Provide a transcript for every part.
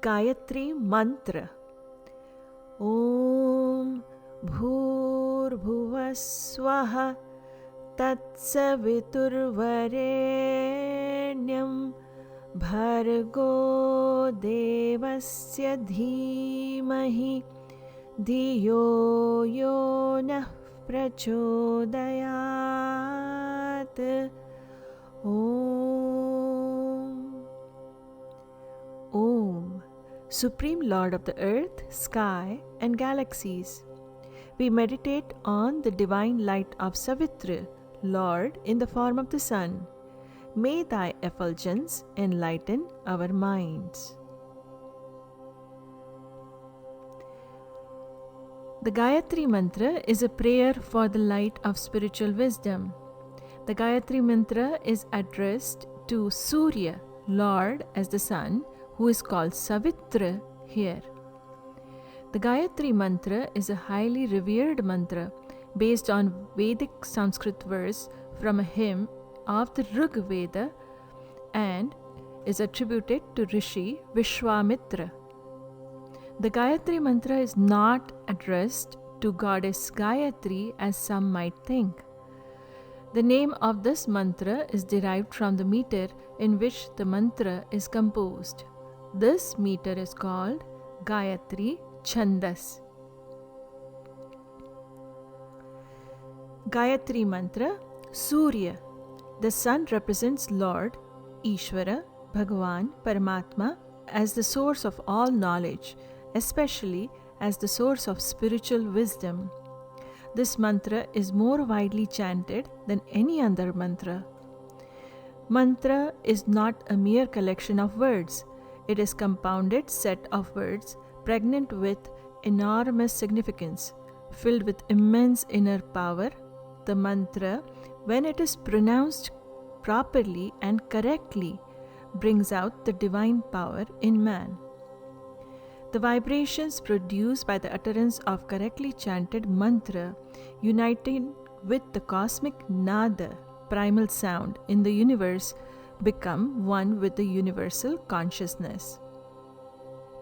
Gayatri Mantra. Om Bhurbhuvah Swaha Tatsaviturvarenyam Bhargo Devasya Dhimahi Dhiyo Yo Nah Prachodayat. Om, Supreme Lord of the Earth, Sky, and Galaxies. We meditate on the divine light of Savitri, Lord in the form of the Sun. May thy effulgence enlighten our minds. The Gayatri Mantra is a prayer for the light of spiritual wisdom. The Gayatri Mantra is addressed to Surya, Lord as the Sun, who is called Savitra here. The Gayatri Mantra is a highly revered mantra based on Vedic Sanskrit verse from a hymn of the Rig Veda and is attributed to Rishi Vishwamitra. The Gayatri Mantra is not addressed to goddess Gayatri as some might think. The name of this mantra is derived from the meter in which the mantra is composed. This meter is called Gayatri Chandas. Gayatri Mantra. Surya. The sun represents Lord, Ishvara, Bhagavan, Paramatma as the source of all knowledge, especially as the source of spiritual wisdom. This mantra is more widely chanted than any other mantra. Mantra is not a mere collection of words. It is a compounded set of words pregnant with enormous significance, filled with immense inner power. The mantra, when it is pronounced properly and correctly, brings out the divine power in man. The vibrations produced by the utterance of correctly chanted mantra, uniting with the cosmic nada, primal sound in the universe, become one with the universal consciousness.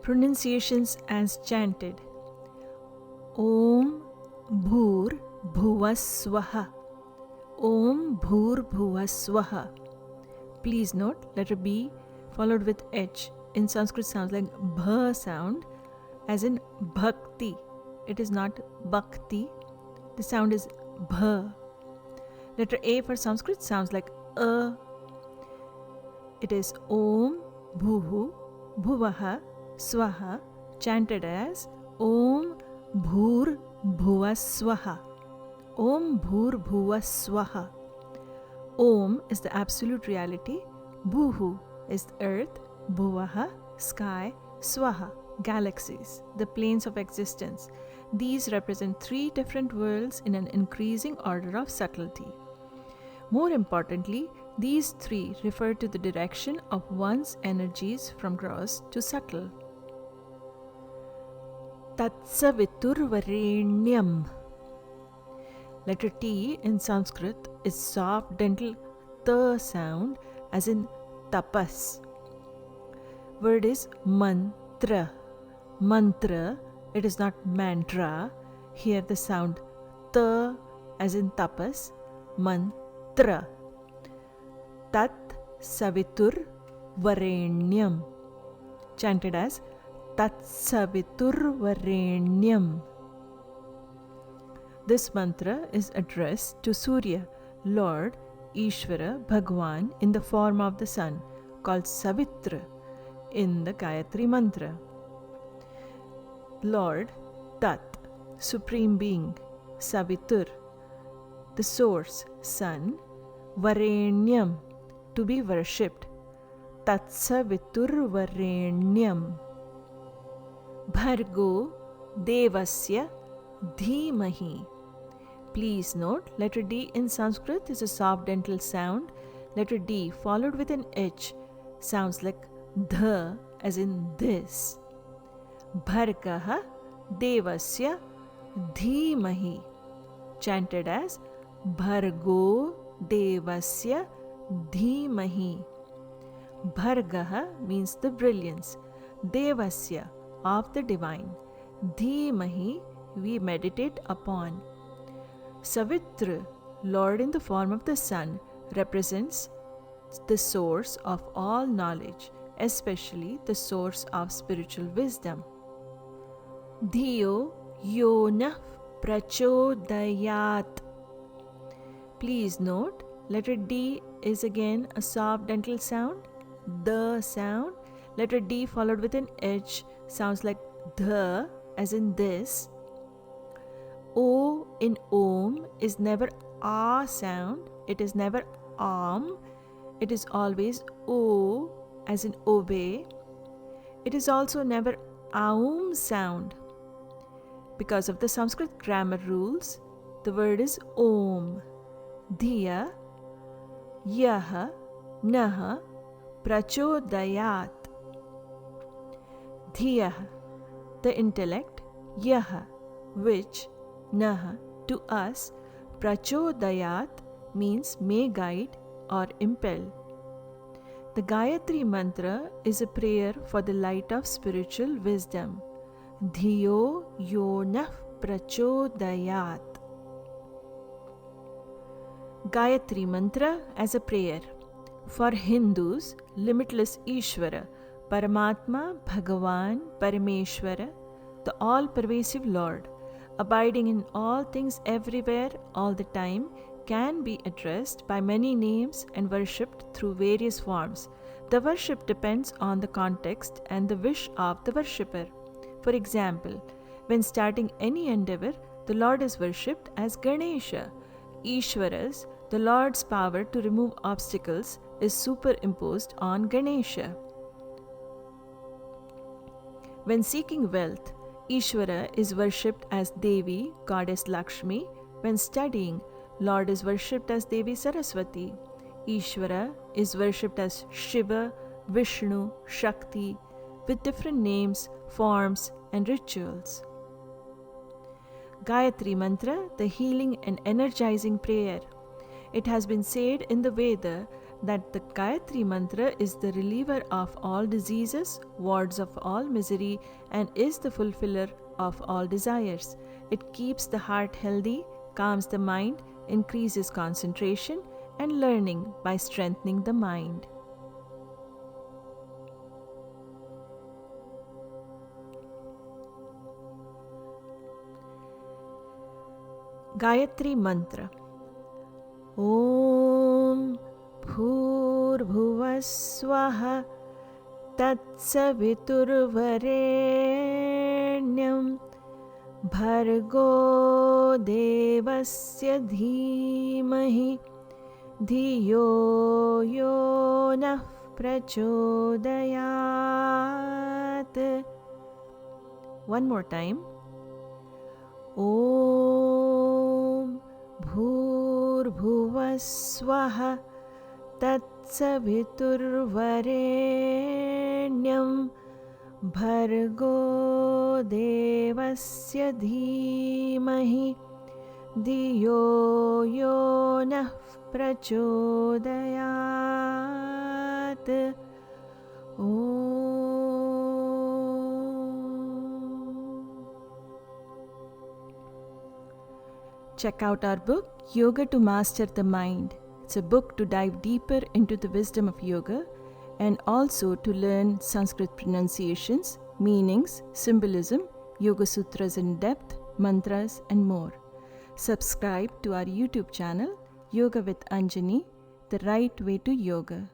Pronunciations as chanted. Om Bhur Bhuva Swaha. Om Bhur Bhuva Swaha. Please note, letter B followed with H in Sanskrit sounds like bha sound, as in bhakti. It is not bhakti. The sound is bha. Letter A for Sanskrit sounds like a. It is Om Bhuhu Bhuvaha Swaha, chanted as Om Bhur Bhuva Swaha. Om Bhur Bhuva Swaha. Om is the absolute reality, Bhuhu is the earth, Bhuvaha, sky, Swaha, galaxies, the planes of existence. These represent three different worlds in an increasing order of subtlety. More importantly, these three refer to the direction of one's energies from gross to subtle. Tatsaviturvarenyam. Letter T in Sanskrit is soft dental ta sound, as in tapas. Word is mantra. Mantra, it is not mantra. Here the sound ta as in tapas, mantra. Tat Savitur Varenyam, chanted as Tat Savitur Varenyam. This mantra is addressed to Surya, Lord, Ishvara, Bhagwan in the form of the sun, called Savitra in the Gayatri Mantra. Lord, Tat, Supreme Being, Savitur, the Source, Sun, Varenyam, to be worshipped, Tatsavitur Varenyam. Bhargo Devasya Dhimahi. Please note, letter D in Sanskrit is a soft dental sound. Letter D followed with an H sounds like dha, as in this. Bhargaha Devasya Dhimahi, chanted as Bhargo Devasya Dhimahi. Bhargaha means the brilliance. devasya, of the divine, dhimahi, we meditate upon. Savitra, Lord in the form of the sun, represents the source of all knowledge, especially the source of spiritual wisdom. Dhiyo yonah prachodayat. Please note, letter D is again a soft dental sound. The sound. Letter D followed with an H sounds like the, as in this. O in Om is never A sound. It is never Am. It is always O, as in obey. It is also never Aum sound. Because of the Sanskrit grammar rules, the word is Om. Dhiya Yaha Naha Prachodayat. Dhiya, the intellect, Yaha, which, Naha, to us, Prachodayat means may guide or impel. The Gayatri Mantra is a prayer for the light of spiritual wisdom. Dhiyo yonah prachodayat. Gayatri Mantra as a prayer. For Hindus, limitless Ishvara, Paramatma, Bhagavan, Parameshwara, the all-pervasive Lord, abiding in all things everywhere, all the time, can be addressed by many names and worshipped through various forms. The worship depends on the context and the wish of the worshipper. For example, when starting any endeavor, the Lord is worshipped as Ganesha. Ishvaras, the Lord's power to remove obstacles, is superimposed on Ganesha. When seeking wealth, Ishvara is worshipped as Devi, goddess Lakshmi. When studying, Lord is worshipped as Devi Saraswati. Ishvara is worshipped as Shiva, Vishnu, Shakti, with different names, forms, and rituals. Gayatri Mantra, the healing and energizing prayer. It has been said in the Veda that the Gayatri Mantra is the reliever of all diseases, wards of all misery, and is the fulfiller of all desires. It keeps the heart healthy, calms the mind, increases concentration and learning by strengthening the mind. Gayatri Mantra. Om Bhurbhuvah Swaha Tatsaviturvarenyam Bhargo Devasya Dhimahi Dhiyo Yonah Prachodayat. One more time. Om Bhurbhuvah Swaha Tatsaviturvarenyam Bhargo Devasya Dhimahi Dhiyo Yonah Prachodayat. Check out our book, Yoga to Master the Mind. It's a book to dive deeper into the wisdom of yoga and also to learn Sanskrit pronunciations, meanings, symbolism, Yoga Sutras in depth, mantras, and more. Subscribe to our YouTube channel, Yoga with Anjani, the right way to yoga.